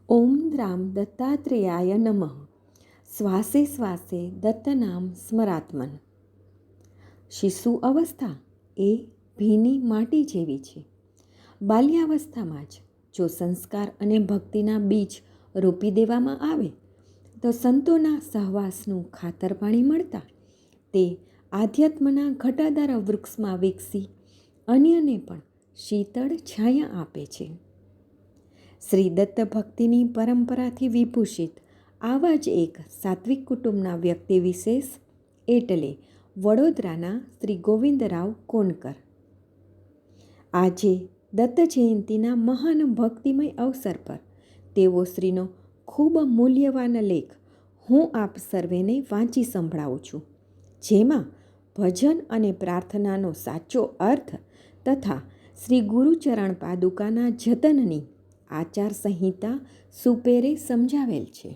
ઓમ રામ દત્તાત્રેયાય નમઃ. શ્વાસે શ્વાસે દત્તનામ સ્મરાત્મન. શિશુ અવસ્થા એ ભીની માટી જેવી છે. બાલ્યાવસ્થામાં જ જો સંસ્કાર અને ભક્તિના બીજ રોપી દેવામાં આવે તો સંતોના સહવાસનું ખાતર પાણી મળતા તે આધ્યાત્મના ઘટાદાર વૃક્ષમાં વિકસી અન્યને પણ શીતળ છાયા આપે છે. શ્રી દત્ત ભક્તિની પરંપરાથી વિભૂષિત આવા જ એક સાત્વિક કુટુંબના વ્યક્તિ વિશેષ એટલે વડોદરાના શ્રી ગોવિંદરાવ કોનકર. આજે દત્ત જયંતિના મહાન ભક્તિમય અવસર પર તેઓ શ્રીનો ખૂબ મૂલ્યવાન લેખ હું આપ સર્વેને વાંચી સંભળાવું છું, જેમાં ભજન અને પ્રાર્થનાનો સાચો અર્થ તથા શ્રી ગુરુચરણ પાદુકાના જતનની આચાર સંહિતા સુપેરે સમજાવેલ છે.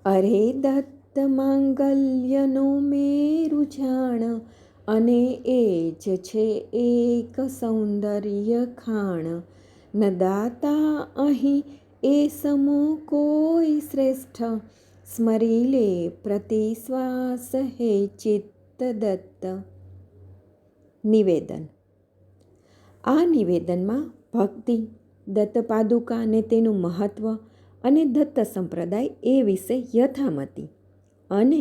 અરે દત્ત માંગલ્યનો મેરુ જાણ, અને એ જ છે એક સૌંદર્ય ખાણ. ન દાતા અહીં એ સમો કોઈ શ્રેષ્ઠ, સ્મરી લે પ્રતિશ્વાસ હે ચિત્ત દત્ત. નિવેદન. આ નિવેદનમાં ભક્તિ, દત્ત પાદુકા અને તેનું મહત્ત્વ અને દત્ત સંપ્રદાય એ વિશે યથામતી અને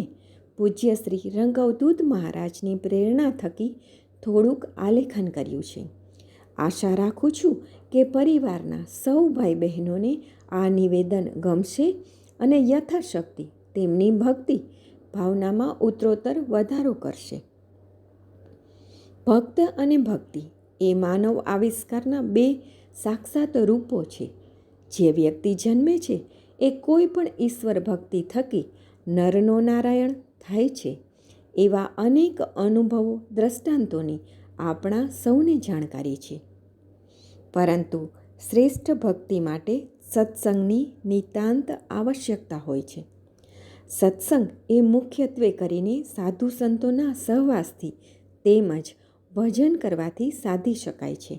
પૂજ્ય શ્રી રંગઅવધૂત મહારાજની પ્રેરણા થકી થોડુંક આલેખન કર્યું છે. આશા રાખું છું કે પરિવારના સૌ ભાઈ બહેનોને આ નિવેદન ગમશે અને યથાશક્તિ તેમની ભક્તિ ભાવનામાં ઉત્તરોત્તર વધારો કરશે. ભક્ત અને ભક્તિ એ માનવ આવિષ્કારના બે સાક્ષાત રૂપો છે. જે વ્યક્તિ જન્મે છે એ કોઈ પણ ઈશ્વર ભક્તિ થકી નરનો નારાયણ થાય છે. એવા અનેક અનુભવો દ્રષ્ટાંતોની આપણા સૌને જાણકારી છે. પરંતુ શ્રેષ્ઠ ભક્તિ માટે સત્સંગની નિતાંત આવશ્યકતા હોય છે. સત્સંગ એ મુખ્યત્વે કરીને સાધુ સંતોના સહવાસથી તેમજ ભજન કરવાથી સાધી શકાય છે.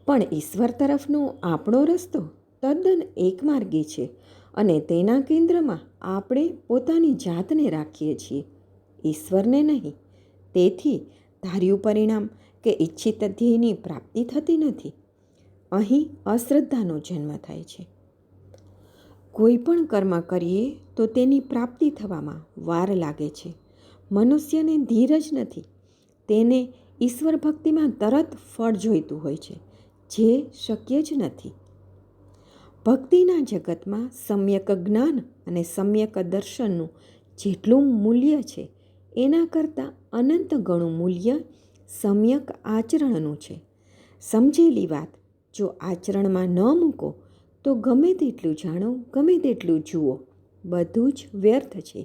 પણ ઈશ્વર તરફનો આપણો રસ્તો તદ્દન એકમાર્ગી છે અને તેના કેન્દ્રમાં આપણે પોતાની જાતને રાખીએ છીએ, ઈશ્વરને નહીં. તેથી ધાર્યું પરિણામ કે ઈચ્છિત ધ્યેયની પ્રાપ્તિ થતી નથી. અહીં અશ્રદ્ધાનો જન્મ થાય છે. કોઈ પણ કર્મ કરીએ તો તેની પ્રાપ્તિ થવામાં વાર લાગે છે. મનુષ્યને ધીરજ નથી. તેને ઈશ્વર ભક્તિમાં તરત ફળ જોઈતું હોય છે, જે શક્ય જ નથી. ભક્તિના જગતમાં સમ્યક જ્ઞાન અને સમ્યક દર્શનનું જેટલું મૂલ્ય છે એના કરતાં અનંત ગણું મૂલ્ય સમ્યક આચરણનું છે. સમજેલી વાત જો આચરણમાં ન મૂકો તો ગમે તેટલું જાણો, ગમે તેટલું જુઓ, બધું જ વ્યર્થ છે.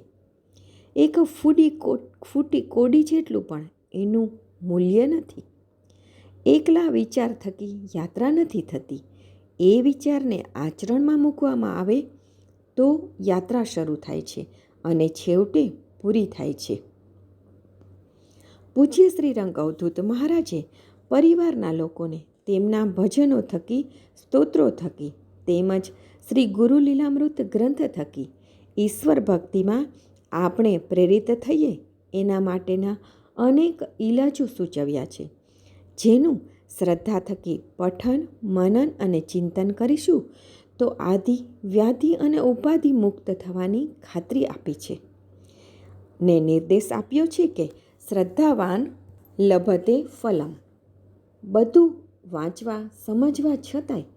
એક ફૂટી કોડી જેટલું પણ એનું મૂલ્ય નથી. એકલા વિચાર થકી યાત્રા નથી થતી. એ વિચારને આચરણમાં મૂકવામાં આવે તો યાત્રા શરૂ થાય છે અને છેવટે પૂરી થાય છે. પૂજ્ય શ્રી રંગઅવધૂત મહારાજે પરિવારના લોકોને તેમના ભજનો થકી, સ્તોત્રો થકી તેમજ શ્રી ગુરુ લીલામૃત ગ્રંથ થકી ઈશ્વર ભક્તિમાં આપણે પ્રેરિત થઈએ એના માટેના અનેક ઈલાજો સૂચવ્યા છે. જેનું શ્રદ્ધા થકી પઠન, મનન અને ચિંતન કરીશું તો આદિ, વ્યાધિ અને ઉપાધિ મુક્ત થવાની ખાતરી આપી છે. ને નિર્દેશ આપ્યો છે કે શ્રદ્ધાવાન લભતે ફલમ. બધું વાંચવા સમજવા છતાંય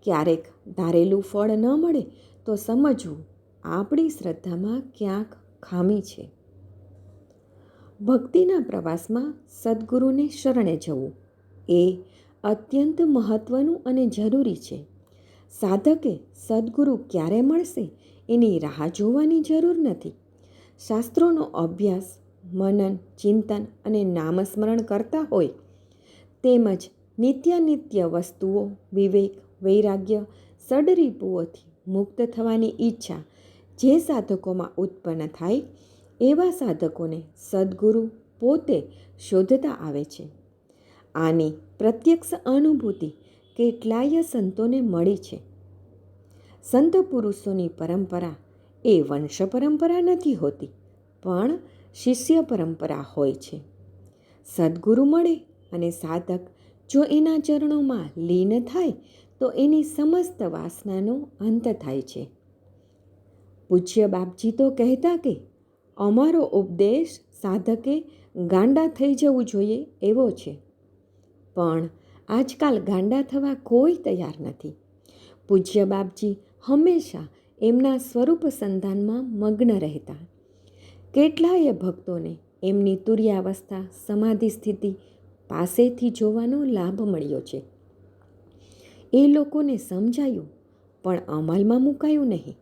ક્યારેક ધારેલું ફળ ન મળે તો સમજવું આપણી શ્રદ્ધામાં ક્યાંક ખામી છે. ભક્તિના પ્રવાસમાં સદ્ગુરુને શરણે જવું એ અત્યંત મહત્ત્વનું અને જરૂરી છે. સાધકે સદ્ગુરુ ક્યારે મળશે એની રાહ જોવાની જરૂર નથી. શાસ્ત્રોનો અભ્યાસ, મનન, ચિંતન અને નામસ્મરણ કરતા હોય તેમજ નિત્યાનિત્ય વસ્તુઓ, વિવેક, વૈરાગ્ય, સડરીપુઓથી મુક્ત થવાની ઈચ્છા જે સાધકોમાં ઉત્પન્ન થાય એવા સાધકોને સદ્ગુરુ પોતે શોધતા આવે છે. આની પ્રત્યક્ષ અનુભૂતિ કેટલાય સંતોને મળી છે. સંત પુરુષોની પરંપરા એ વંશ પરંપરા નથી હોતી, પણ શિષ્ય પરંપરા હોય છે. સદ્ગુરુ મળે અને સાધક જો એના ચરણોમાં લીન થાય તો એની સમસ્ત વાસનાનો અંત થાય છે. પૂજ્ય બાપજી તો કહેતા કે અમારો ઉપદેશ સાધકે ગાંડા થઈ જવું જોઈએ એવો છે, પણ આજકાલ ગાંડા થવા કોઈ તૈયાર નથી. પૂજ્ય બાપજી હંમેશા એમના સ્વરૂપ સંધાનમાં મગ્ન રહેતા. કેટલાય ભક્તોને એમની તુર્યાવસ્થા સમાધિ સ્થિતિ પાસેથી જોવાનો લાભ મળ્યો છે. એ લોકોને સમજાયું પણ અમલમાં મુકાયું નહીં.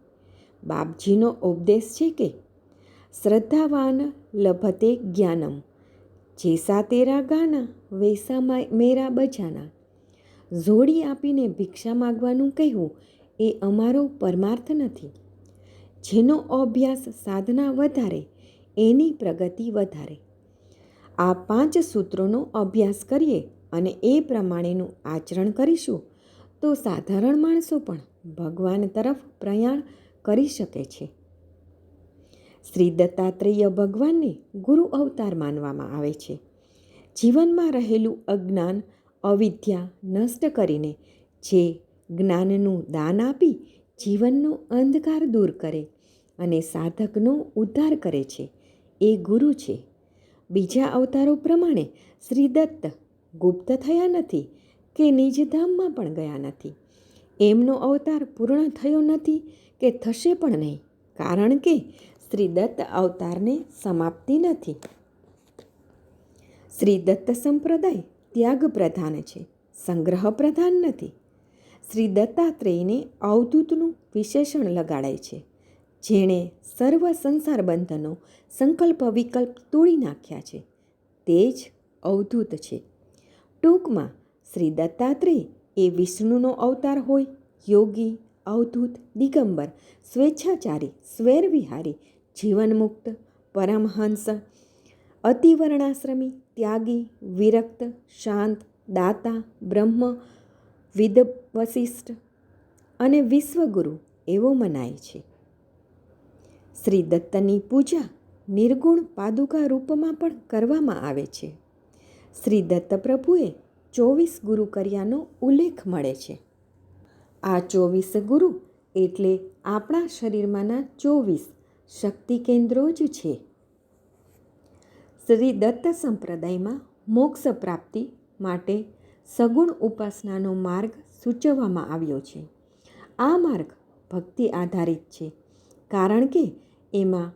બાપજીનો ઉપદેશ છે કે શ્રદ્ધાવાન લભતે જ્ઞાનમ, જેસા તેરા ગાના વૈસા મેરા બજાના. જોડી આપીને ભિક્ષા માગવાનું કહેવું એ અમારો પરમાર્થ નથી. જેનો અભ્યાસ સાધના વધારે એની પ્રગતિ વધારે. આ 5 સૂત્રોનો અભ્યાસ કરીએ અને એ પ્રમાણેનું આચરણ કરીશું તો સાધારણ માણસો પણ ભગવાન તરફ પ્રયાણ કરી શકે છે. શ્રી દત્તાત્રેય ભગવાનને ગુરુ અવતાર માનવામાં આવે છે. જીવનમાં રહેલું અજ્ઞાન અવિદ્યા નષ્ટ કરીને જે જ્ઞાનનું દાન આપી જીવનનો અંધકાર દૂર કરે અને સાધકનો ઉદ્ધાર કરે છે એ ગુરુ છે. બીજા અવતારો પ્રમાણે શ્રી દત્ત ગુપ્ત થયા નથી કે નિજધામમાં પણ ગયા નથી. એમનો અવતાર પૂર્ણ થયો નથી કે થશે પણ નહીં, કારણ કે શ્રી દત્ત અવતારને સમાપ્તિ નથી. શ્રી દત્ત સંપ્રદાય ત્યાગ પ્રધાન છે, સંગ્રહ પ્રધાન નથી. શ્રી દત્તાત્રેયને અવધૂતનું વિશેષણ લગાડાય છે, જેણે સર્વ સંસાર બંધનો સંકલ્પ વિકલ્પ તોડી નાખ્યા છે, તે જ અવધૂત છે. ટૂંકમાં શ્રી દત્તાત્રેય એ વિષ્ણુનો અવતાર હોય. યોગી, અવધૂત, દિગંબર, સ્વેચ્છાચારી, સ્વૈરવિહારી, જીવનમુક્ત, પરમહંસ, અતિવર્ણાશ્રમી, ત્યાગી, વિરક્ત, શાંત, દાતા, બ્રહ્મ, વિદવશિષ્ઠ અને વિશ્વગુરુ એવો મનાય છે. શ્રી દત્તની પૂજા નિર્ગુણ પાદુકા રૂપમાં પણ કરવામાં આવે છે. શ્રી દત્ત પ્રભુએ 24 ગુરુ કર્યાનો ઉલ્લેખ મળે છે. આ 24 ગુરુ એટલે આપણા શરીરમાંના 24 શક્તિ કેન્દ્રો જ છે. શ્રી દત્ત સંપ્રદાયમાં મોક્ષ પ્રાપ્તિ માટે સગુણ ઉપાસનાનો માર્ગ સૂચવવામાં આવ્યો છે. આ માર્ગ ભક્તિ આધારિત છે, કારણ કે એમાં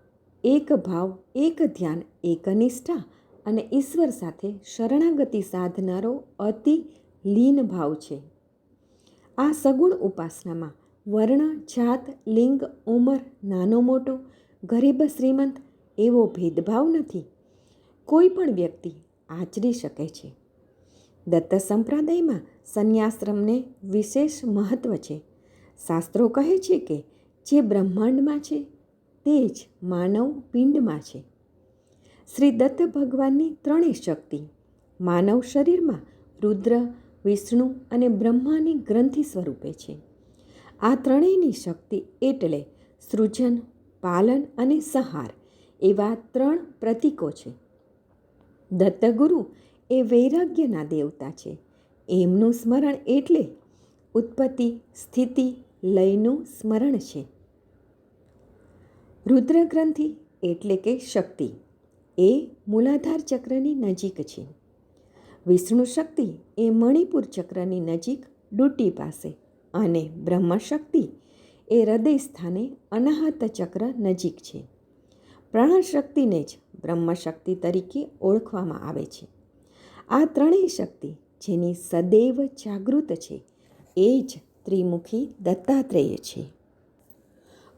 એક ભાવ, એક ધ્યાન, એક નિષ્ઠા અને ઈશ્વર સાથે શરણાગતિ સાધનારો અતિ લીન ભાવ છે. આ સગુણ ઉપાસનામાં વર્ણ, જાત, લિંગ, ઉંમર, નાનો મોટો, ગરીબ શ્રીમંત એવો ભેદભાવ નથી. કોઈ પણ વ્યક્તિ આચરી શકે છે. દત્ત સંપ્રદાયમાં સંન્યાશ્રમને વિશેષ મહત્વ છે. શાસ્ત્રો કહે છે કે જે બ્રહ્માંડમાં છે તે જ માનવ પિંડમાં છે. શ્રી દત્ત ભગવાનની 3 શક્તિ માનવ શરીરમાં રુદ્ર, વિષ્ણુ અને બ્રહ્માની ગ્રંથિ સ્વરૂપે છે. આ ત્રણેયની શક્તિ એટલે સૃજન, પાલન અને સંહાર એવા 3 પ્રતીકો છે. દત્તગુરુ એ વૈરાગ્યના દેવતા છે. એમનું સ્મરણ એટલે ઉત્પત્તિ, સ્થિતિ, લયનું સ્મરણ છે. રુદ્ર ગ્રંથિ એટલે કે શક્તિ એ મૂલાધાર ચક્રની નજીક છે. વિષ્ણુ શક્તિ એ મણિપુર ચક્રની નજીક ડૂટી પાસે અને બ્રહ્મશક્તિ એ હૃદય સ્થાને અનાહત ચક્ર નજીક છે. પ્રાણશક્તિને જ બ્રહ્મશક્તિ તરીકે ઓળખવામાં આવે છે. આ ત્રણેય શક્તિ જેની સદૈવ જાગૃત છે એ જ ત્રિમુખી દત્તાત્રેય છે.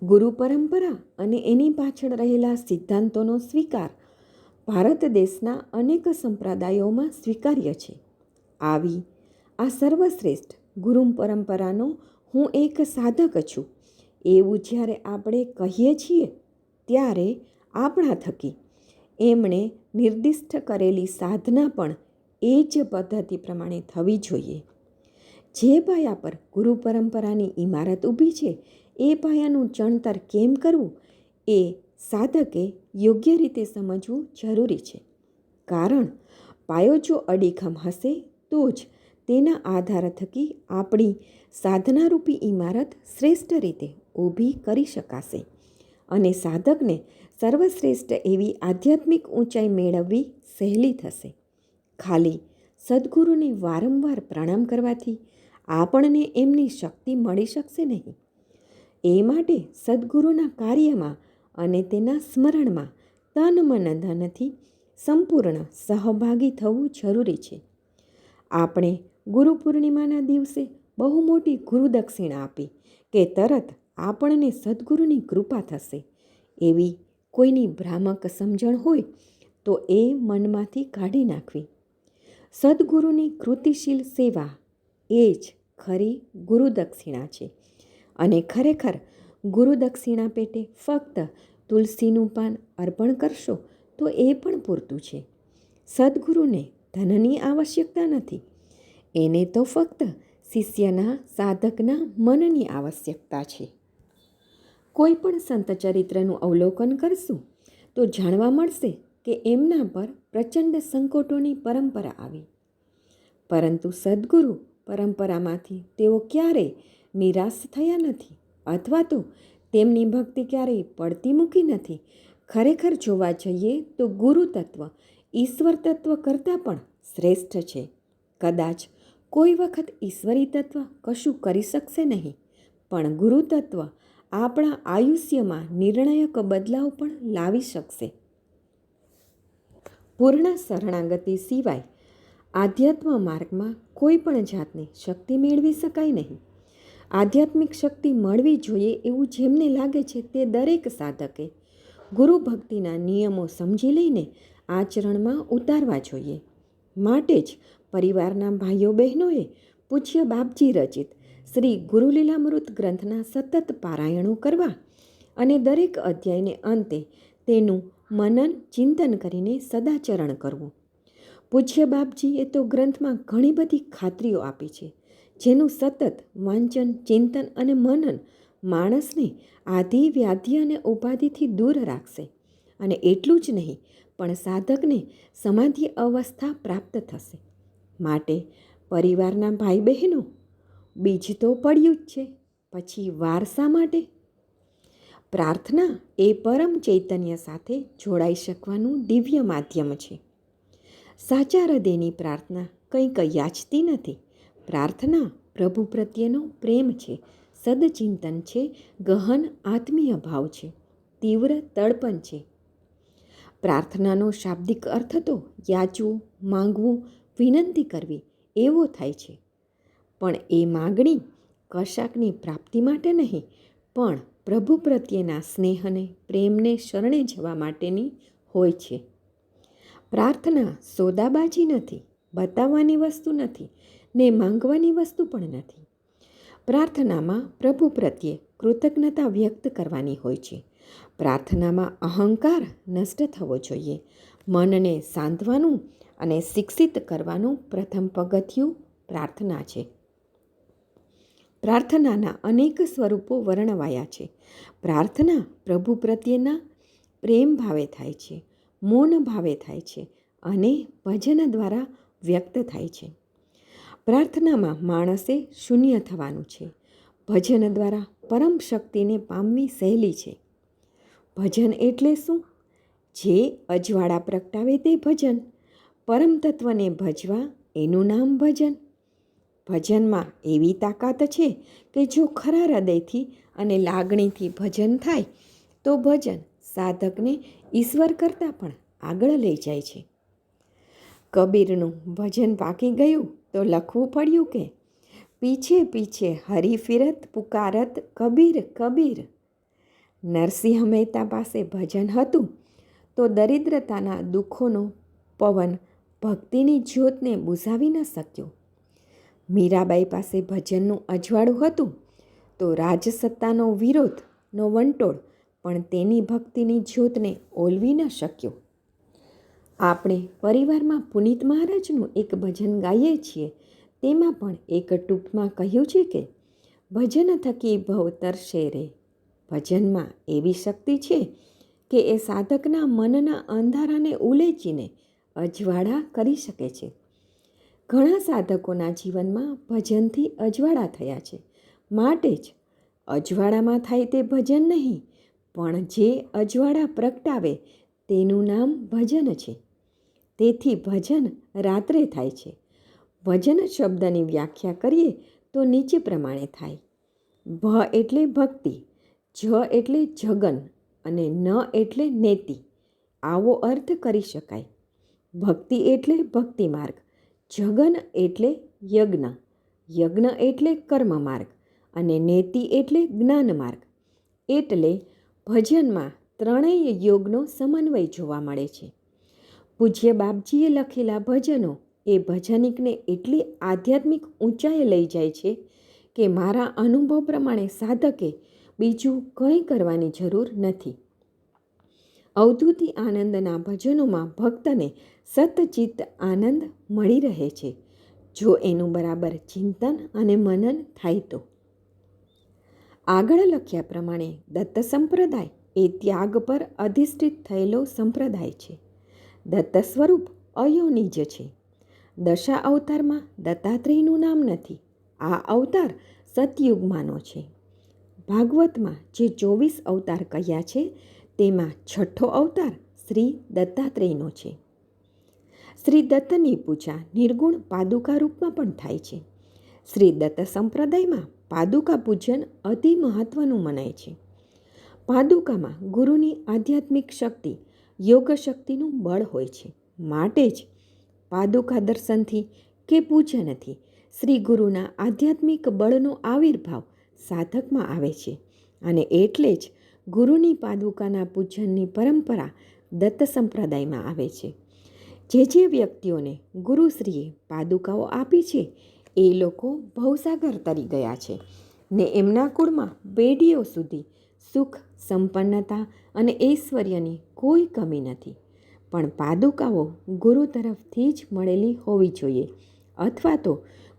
ગુરુ પરંપરા અને એની પાછળ રહેલા સિદ્ધાંતોનો સ્વીકાર ભારત દેશના અનેક સંપ્રદાયોમાં સ્વીકાર્ય છે. આવી આ સર્વશ્રેષ્ઠ ગુરુ પરંપરાનો હું એક સાધક છું એવું જ્યારે આપણે કહીએ છીએ ત્યારે આપણા થકી એમણે નિર્દિષ્ટ કરેલી સાધના પણ એ જ પદ્ધતિ પ્રમાણે થવી જોઈએ. જે પાયા પર ગુરુ પરંપરાની ઇમારત ઊભી છે એ પાયાનું ચણતર કેમ કરવું એ સાધકે યોગ્ય રીતે સમજવું જરૂરી છે. કારણ પાયો જો અડીખમ હશે તો જ તેના આધાર થકી આપણી સાધનારૂપી ઇમારત શ્રેષ્ઠ રીતે ઊભી કરી શકાશે અને સાધકને સર્વશ્રેષ્ઠ એવી આધ્યાત્મિક ઊંચાઈ મેળવવી સહેલી થશે. ખાલી સદ્ગુરુને વારંવાર પ્રણામ કરવાથી આપણને એમની શક્તિ મળી શકશે નહીં. એ માટે સદ્ગુરુના કાર્યમાં અને તેના સ્મરણમાં તન મન ધનથી સંપૂર્ણ સહભાગી થવું જરૂરી છે. આપણે ગુરુ પૂર્ણિમાના દિવસે બહુ મોટી ગુરુદક્ષિણા આપી કે તરત આપણને સદ્ગુરુની કૃપા થશે એવી કોઈની ભ્રામક સમજણ હોય તો એ મનમાંથી કાઢી નાખવી. સદ્ગુરુની કૃતિશીલ સેવા એ જ ખરી ગુરુદક્ષિણા છે અને ખરેખર ગુરુદક્ષિણા પેટે ફક્ત તુલસીનું પાન અર્પણ કરશો તો એ પણ પૂરતું છે. સદ્ગુરુને ધનની આવશ્યકતા નથી. એને તો ફક્ત શિષ્યના સાધકના મનની આવશ્યકતા છે. કોઈ પણ સંત ચરિત્રનું અવલોકન કરશું તો જાણવા મળશે કે એમના પર પ્રચંડ સંકટોની પરંપરા આવી, પરંતુ સદ્ગુરુ પરંપરામાંથી તેઓ ક્યારેય નિરાશ થયા નથી અથવા તો તેમની ભક્તિ ક્યારેય પડતી મૂકી નથી. ખરેખર જોવા જઈએ તો ગુરુ તત્વ ઈશ્વર તત્વ કરતાં પણ શ્રેષ્ઠ છે. કદાચ કોઈ વખત ઈશ્વરી તત્વ કશું કરી શકશે નહીં, પણ ગુરુ તત્વ આપણા આયુષ્યમાં નિર્ણાયક બદલાવ પણ લાવી શકશે. પૂર્ણ શરણાગતિ સિવાય આધ્યાત્મ માર્ગમાં કોઈ પણ જાતની શક્તિ મેળવી શકાય નહીં. આધ્યાત્મિક શક્તિ મળવી જોઈએ એવું જેમને લાગે છે તે દરેક સાધકે ગુરુ ભક્તિના નિયમો સમજી લઈને આચરણમાં ઉતારવા જોઈએ. માટે જ પરિવારના ભાઈઓ બહેનોએ પૂજ્ય બાપજી રચિત શ્રી ગુરુલીલામૃત ગ્રંથના સતત પારાયણો કરવા અને દરેક અધ્યાયને અંતે તેનું મનન ચિંતન કરીને સદાચરણ કરવું. પૂજ્ય બાપજીએ તો ગ્રંથમાં ઘણી બધી ખાતરીઓ આપી છે, જેનું સતત વાંચન ચિંતન અને મનન માણસને આધિ વ્યાધિ અને ઉપાધિથી દૂર રાખશે. અને એટલું જ નહીં પણ સાધકને સમાધિ અવસ્થા પ્રાપ્ત થશે. માટે પરિવારના ભાઈ બહેનો, બીજ તો પડ્યું જ છે, પછી વાર શા માટે? પ્રાર્થના એ પરમ ચૈતન્ય સાથે જોડાઈ શકવાનું દિવ્ય માધ્યમ છે. સાચા હૃદયની પ્રાર્થના કંઈક યાચતી નથી. પ્રાર્થના પ્રભુ પ્રત્યેનો પ્રેમ છે, સદચિંતન છે, ગહન આત્મીય ભાવ છે, તીવ્ર તડપણ છે. પ્રાર્થનાનો શાબ્દિક અર્થ તો યાચવું, માંગવું, વિનંતી કરવી એવો થાય છે. પણ એ માગણી કશાકની પ્રાપ્તિ માટે નહીં, પણ પ્રભુ પ્રત્યેના સ્નેહને પ્રેમને શરણે જવા માટેની હોય છે. પ્રાર્થના સોદાબાજી નથી, બતાવવાની વસ્તુ નથી ને માંગવાની વસ્તુ પણ નથી. પ્રાર્થનામાં પ્રભુ પ્રત્યે કૃતજ્ઞતા વ્યક્ત કરવાની હોય છે. પ્રાર્થનામાં અહંકાર નષ્ટ થવો જોઈએ. મનને સાંધવાનું અને શિક્ષિત કરવાનું પ્રથમ પગથિયું પ્રાર્થના છે. પ્રાર્થનાના અનેક સ્વરૂપો વર્ણવાયા છે. પ્રાર્થના પ્રભુ પ્રત્યેના પ્રેમ ભાવે થાય છે, મૌન ભાવે થાય છે અને ભજન દ્વારા વ્યક્ત થાય છે. પ્રાર્થનામાં માણસે શૂન્ય થવાનું છે. ભજન દ્વારા પરમ શક્તિને પામવી સહેલી છે. ભજન એટલે શું? જે અજવાળા પ્રગટાવે તે ભજન. પરમ તત્વને ભજવા એનું નામ ભજન. ભજનમાં એવી તાકાત છે કે જો ખરા હૃદયથી અને લાગણીથી ભજન થાય તો ભજન સાધકને ઈશ્વર કરતાં પણ આગળ લઈ જાય છે. કબીરનું ભજન પાકી ગયું તો લખવું પડ્યું કે પીછે પીછે હરી ફિરત પુકારત કબીર કબીર. નરસિંહ મહેતા પાસે ભજન હતું તો દરિદ્રતાના દુઃખોનો પવન ભક્તિની જ્યોતને બુઝાવી ન શક્યો. મીરાબાઈ પાસે ભજનનું અજવાળું હતું તો રાજસત્તાનો વિરોધનો વંટોળ પણ તેની ભક્તિની જ્યોતને ઓલવી ન શક્યો. આપણે પરિવારમાં પુનિત મહારાજનું એક ભજન ગાઈએ છીએ તેમાં પણ એક ટૂંકમાં કહ્યું છે કે ભજન થકી ભવ તરશે રે. ભજનમાં એવી શક્તિ છે કે એ સાધકના મનના અંધારાને ઉલેચીને અજવાળા કરી શકે છે. ઘણા સાધકોના જીવનમાં ભજનથી અજવાળા થયા છે. માટે જ અજવાળામાં થાય તે ભજન નહીં, પણ જે અજવાળા પ્રગટાવે તેનું નામ ભજન છે. તેથી ભજન રાત્રે થાય છે. ભજન શબ્દની વ્યાખ્યા કરીએ તો નીચે પ્રમાણે થાય. ભ એટલે ભક્તિ, જ એટલે જગન અને ન એટલે નેતિ. આવો અર્થ કરી શકાય. ભક્તિ એટલે ભક્તિ માર્ગ, જગન એટલે યજ્ઞ, યજ્ઞ એટલે કર્મ માર્ગ અને નેતિ એટલે જ્ઞાન માર્ગ. એટલે ભજનમાં ત્રણેય યોગનો સમન્વય જોવા મળે છે. પૂજ્ય બાપજીએ લખેલા ભજનો એ ભજનિકને એટલી આધ્યાત્મિક ઊંચાઈએ લઈ જાય છે કે મારા અનુભવ પ્રમાણે સાધકે બીજું કંઈ કરવાની જરૂર નથી. અવધૂતિ આનંદના ભજનોમાં ભક્તને સતચિત્ત આનંદ મળી રહે છે, જો એનું બરાબર ચિંતન અને મનન થાય તો. આગળ લખ્યા પ્રમાણે દત્ત સંપ્રદાય એ ત્યાગ પર અધિષ્ઠિત થયેલો સંપ્રદાય છે. દત્ત સ્વરૂપ અયોનિજ છે. દશા અવતારમાં દત્તાત્રેયનું નામ નથી. આ અવતાર સતયુગમાંનો છે. ભાગવતમાં જે 24 અવતાર કહ્યા છે તેમાં છઠ્ઠો અવતાર શ્રી દત્તાત્રેયનો છે. શ્રી દત્તની પૂજા નિર્ગુણ પાદુકા રૂપમાં પણ થાય છે. શ્રી દત્ત સંપ્રદાયમાં પાદુકા પૂજન અતિ મહત્વનું મનાય છે. પાદુકામાં ગુરુની આધ્યાત્મિક શક્તિ, યોગ શક્તિનું બળ હોય છે. માટે જ પાદુકા દર્શનથી કે પૂજનથી શ્રી ગુરુના આધ્યાત્મિક બળનો આવિર્ભાવ સાધકમાં આવે છે. અને એટલે જ ગુરુની પાદુકાના પૂજનની પરંપરા દત્ત સંપ્રદાયમાં આવે છે. જે વ્યક્તિઓને ગુરુશ્રીએ પાદુકાઓ આપી છે એ લોકો ભવસાગર તરી ગયા છે ને એમના કુળમાં પેઢીઓ સુધી સુખ, સંપન્નતા અને ઐશ્વર્યની કોઈ કમી નથી. પણ પાદુકાઓ ગુરુ તરફથી જ મળેલી હોવી જોઈએ, અથવા તો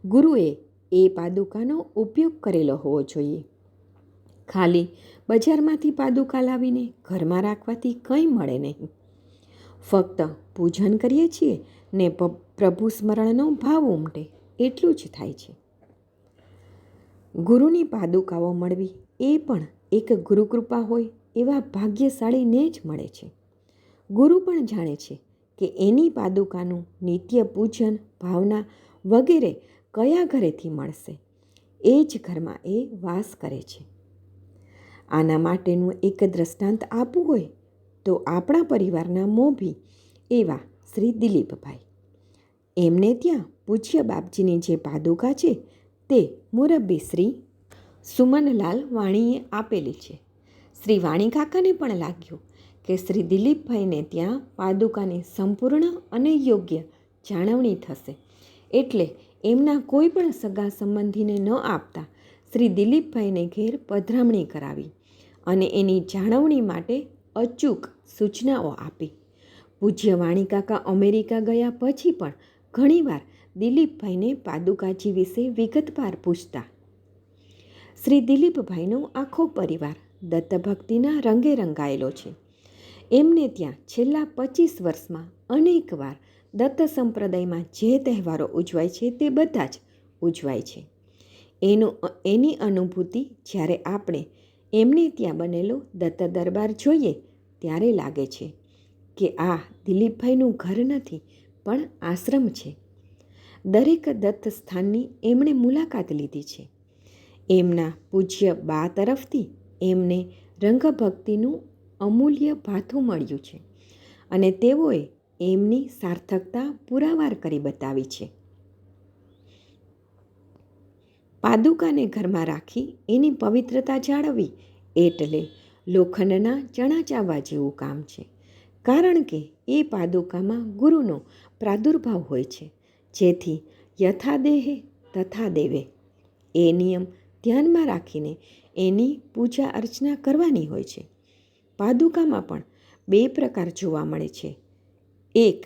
ગુરુએ એ પાદુકાનો ઉપયોગ કરેલો હોવો જોઈએ. ખાલી બજારમાંથી પાદુકા લાવીને ઘરમાં રાખવાથી કંઈ મળે નહીં. ફક્ત પૂજન કરીએ છીએ ને પ્રભુ સ્મરણનો ભાવ ઉમટે એટલું જ થાય છે. ગુરુની પાદુકાઓ મળવી એ પણ એક ગુરુકૃપા હોય એવા ભાગ્યશાળીને જ મળે છે. ગુરુ પણ જાણે છે કે એની પાદુકાનું નિત્ય પૂજન, ભાવના વગેરે કયા ઘરેથી મળશે. એ જ ઘરમાં એ વાસ કરે છે. આના માટેનું એક દ્રષ્ટાંત આપવું હોય તો આપણા પરિવારના મોભી એવા શ્રી દિલીપભાઈ. એમને ત્યાં પૂજ્ય બાપજીની જે પાદુકા છે તે મુરબ્બી શ્રી સુમનલાલ વાણીએ આપેલી છે. શ્રી વાણી કાકાને પણ લાગ્યું કે શ્રી દિલીપભાઈને ત્યાં પાદુકાની સંપૂર્ણ અને યોગ્ય જાળવણી થશે, એટલે એમના કોઈ પણ સગા સંબંધીને ન આપતા શ્રી દિલીપભાઈને ઘેર પધરામણી કરાવી અને એની જાળવણી માટે અચૂક સૂચનાઓ આપી. પૂજ્ય વાણી કાકા અમેરિકા ગયા પછી પણ ઘણીવાર દિલીપભાઈને પાદુકાજી વિશે વિગતવાર પૂછતા. શ્રી દિલીપભાઈનો આખો પરિવાર દત્તભક્તિના રંગે રંગાયેલો છે. એમને ત્યાં છેલ્લા 25 વર્ષમાં અનેકવાર દત્ત સંપ્રદાયમાં જે તહેવારો ઉજવાય છે તે બધા જ ઉજવાય છે. એની અનુભૂતિ જ્યારે આપણે એમને ત્યાં બનેલો દત્ત દરબાર જોઈએ ત્યારે લાગે છે કે આ દિલીપભાઈનું ઘર નથી પણ આશ્રમ છે. દરેક દત્ત સ્થાનની એમણે મુલાકાત લીધી છે. એમના પૂજ્ય બા તરફથી એમને રંગભક્તિનું અમૂલ્ય ભાથું મળ્યું છે અને તેઓએ એમની સાર્થકતા પુરાવાર કરી બતાવી છે. પાદુકાને ઘરમાં રાખી એની પવિત્રતા જાળવવી એટલે લોખંડના ચણા ચાવવા જેવું કામ છે. કારણ કે એ પાદુકામાં ગુરુનો પ્રાદુર્ભાવ હોય છે, જેથી યથા દેહે તથા દેવે એ નિયમ ધ્યાનમાં રાખીને એની પૂજા અર્ચના કરવાની હોય છે. પાદુકામાં પણ 2 પ્રકાર જોવા મળે છે. એક,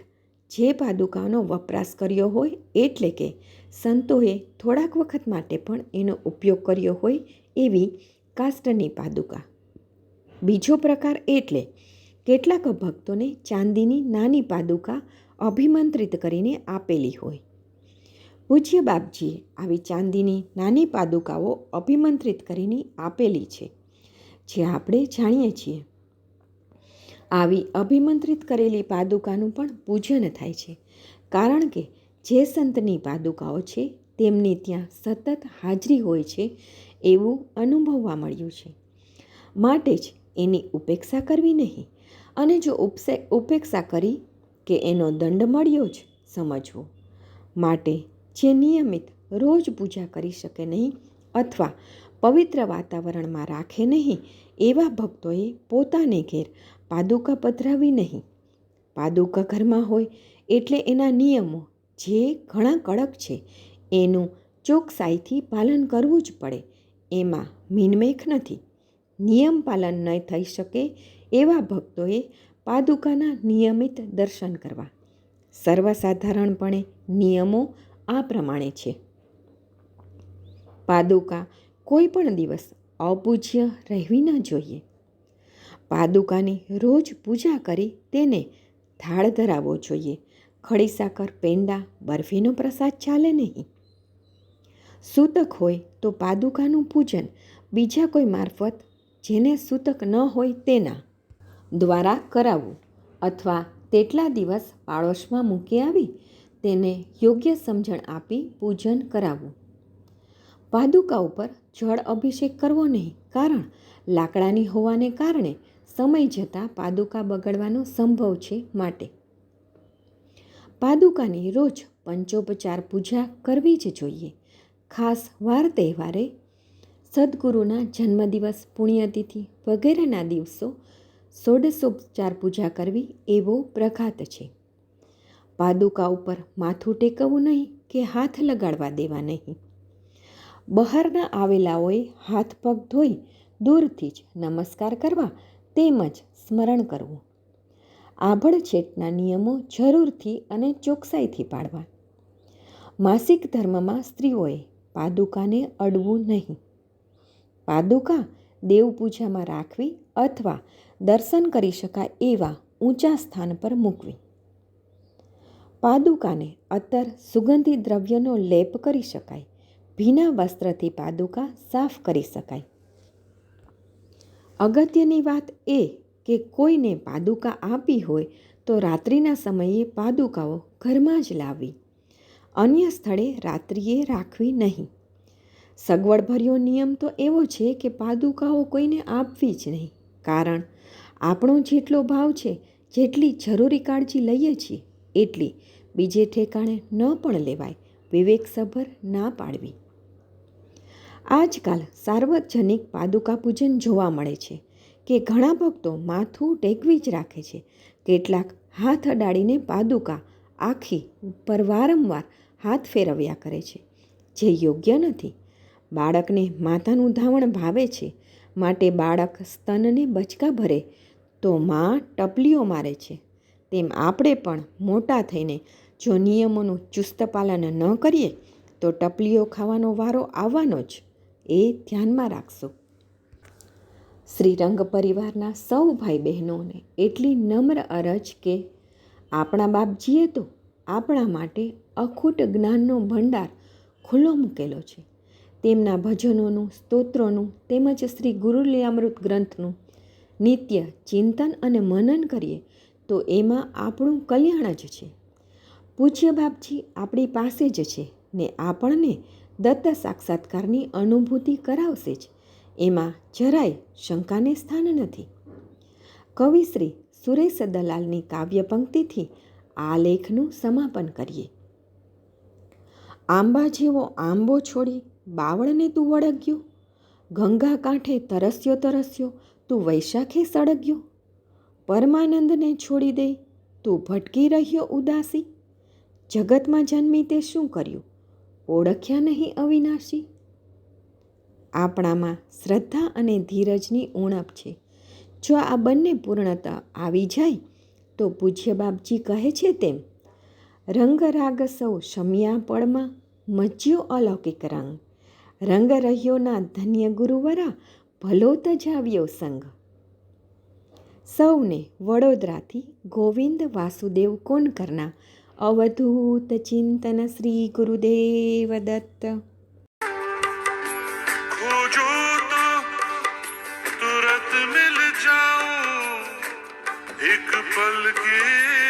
જે પાદુકાનો વપરાશ કર્યો હોય એટલે કે સંતોએ થોડાક વખત માટે પણ એનો ઉપયોગ કર્યો હોય એવી કાષ્ટની પાદુકા. બીજો પ્રકાર એટલે કેટલાક ભક્તોને ચાંદીની નાની પાદુકા અભિમંત્રિત કરીને આપેલી હોય. પૂજ્ય બાપજીએ આવી ચાંદીની નાની પાદુકાઓ અભિમંત્રિત કરીને આપેલી છે, જે આપણે જાણીએ છીએ. આવી અભિમંત્રિત કરેલી પાદુકાનું પણ પૂજન થાય છે, કારણ કે જે સંતની પાદુકાઓ છે તેમની ત્યાં સતત હાજરી હોય છે એવું અનુભવવા મળ્યું છે. માટે જ એની ઉપેક્ષા કરવી નહીં, અને જો ઉપેક્ષા કરી કે એનો દંડ મળ્યો જ સમજવો. માટે જે નિયમિત રોજ પૂજા કરી શકે નહીં અથવા પવિત્ર વાતાવરણમાં રાખે નહીં એવા ભક્તોએ પોતાને ઘેર પાદુકા પધરાવી નહીં. પાદુકા ઘરમાં હોય એટલે એના નિયમો જે ઘણા કડક છે એનું ચોકસાઈથી પાલન કરવું જ પડે, એમાં મીનમેખ નથી. નિયમ પાલન ન થઈ શકે એવા ભક્તોએ પાદુકાના નિયમિત દર્શન કરવા. સર્વસાધારણપણે નિયમો આ પ્રમાણે છે. પાદુકા કોઈ પણ દિવસ અપૂજ્ય રહેવી ન જોઈએ. પાદુકાની રોજ પૂજા કરી તેને થાળ ધરાવવો જોઈએ. ખડી સાકર, પેંડા, બરફીનો પ્રસાદ ચાલે નહીં. સૂતક હોય તો પાદુકાનું પૂજન બીજા કોઈ મારફત, જેને સૂતક ન હોય તેના દ્વારા કરાવવું, અથવા તેટલા દિવસ પાડોશમાં મૂકી આવી તેને યોગ્ય સમજણ આપી પૂજન કરાવવું. પાદુકા ઉપર જળ અભિષેક કરવો નહીં, કારણ લાકડાની હોવાને કારણે સમય જતાં પાદુકા બગડવાનો સંભવ છે. માટે પાદુકાની રોજ પંચોપચાર પૂજા કરવી જ જોઈએ. ખાસ વાર તહેવારે, સદગુરુના જન્મદિવસ, પુણ્યતિથિ વગેરેના દિવસો ષોડશોપચાર પૂજા કરવી એવો પ્રઘાત છે. પાદુકા ઉપર માથું ટેકવવું નહીં કે હાથ લગાડવા દેવા નહીં. બહારના આવેલાઓએ હાથ પગ ધોઈ દૂરથી જ નમસ્કાર કરવા તેમજ સ્મરણ કરવું. આભડછેટના નિયમો જરૂરથી અને ચોકસાઈથી પાળવા. માસિક ધર્મમાં સ્ત્રીઓએ પાદુકાને અડવું નહીં. પાદુકા દેવપૂજામાં રાખવી અથવા દર્શન કરી શકાય એવા ઊંચા સ્થાન પર મૂકવી. પાદુકાને અત્તર, સુગંધી દ્રવ્યનો લેપ કરી શકાય. ભીના વસ્ત્રથી પાદુકા સાફ કરી શકાય. અગત્યની વાત એ કે કોઈને પાદુકા આપી હોય તો રાત્રિના સમયે પાદુકાઓ ઘરમાં જ લાવવી. અન્ય સ્થળે રાત્રિએ રાખવી નહીં. સગવડભર્યો નિયમ તો એવો છે કે પાદુકાઓ કોઈને આપવી જ નહીં, કારણ આપણો જેટલો ભાવ છે, જેટલી જરૂરી કાળજી લઈએ છીએ એટલી બીજે ઠેકાણે ન પણ લેવાય. વિવેકસભર ના પાડવી. આજકાલ સાર્વજનિક પાદુકા પૂજન જોવા મળે છે કે ઘણા ભક્તો માથું ટેકવી જ રાખે છે. કેટલાક હાથ અડાડીને પાદુકા આખી ઉપર વારંવાર હાથ ફેરવ્યા કરે છે, જે યોગ્ય નથી. બાળકને માતાનું ધાવણ ભાવે છે, માટે બાળક સ્તનને બચકા ભરે તો માં ટપલીઓ મારે છે. તેમ આપણે પણ મોટા થઈને જો નિયમોનું ચુસ્ત પાલન ન કરીએ તો ટપલીઓ ખાવાનો વારો આવવાનો જ. એ ધ્યાનમાં રાખશો. શ્રીરંગ પરિવારના સૌ ભાઈ બહેનોને એટલી નમ્ર અરજ કે આપણા બાપજીએ તો આપણા માટે અખૂટ જ્ઞાનનો ભંડાર ખુલ્લો મૂકેલો છે. તેમના ભજનોનું, સ્તોત્રોનું તેમજ શ્રી ગુરુલીલામૃત ગ્રંથનું નિત્ય ચિંતન અને મનન કરીએ તો એમાં આપણું કલ્યાણ જ છે. પૂજ્ય બાપજી આપણી પાસે જ છે ને આપણને દત્ત સાક્ષાત્કારની અનુભૂતિ કરાવશે જ. એમાં જરાય શંકાને સ્થાન નથી. કવિ શ્રી સુરેશ દલાલની કાવ્ય પંક્તિથી આ લેખનું સમાપન કરીએ. આંબા જેવો આંબો છોડી બાવળને તું વળગ્યો, ગંગા કાંઠે તરસ્યો તરસ્યો તું વૈશાખે સળગ્યો, પરમાનંદને છોડી દઈ તું ભટકી રહ્યો ઉદાસી, જગતમાં જન્મી તે શું કર્યું ઓળખ્યા નહીં અવિનાશી. આપણામાં શ્રદ્ધા અને ધીરજની ઉણપ છે. જો આ બંને પૂર્ણતા આવી જાય તો પૂજ્ય બાપજી કહે છે તેમ રંગ રાગ સૌ શમ્યા પળમાં, મજ્યો અલૌકિક રંગ રહ્યોના ધન્ય ગુરુવરા ભલો તજાવ્યો સંગ. સૌને વડોદરાથી ગોવિંદ વાસુદેવ કોનકરના અવધૂત ચિંતન શ્રી ગુરુદેવ દત્ત. खोजो तो तुरंत मिल जाऊं, एक पल के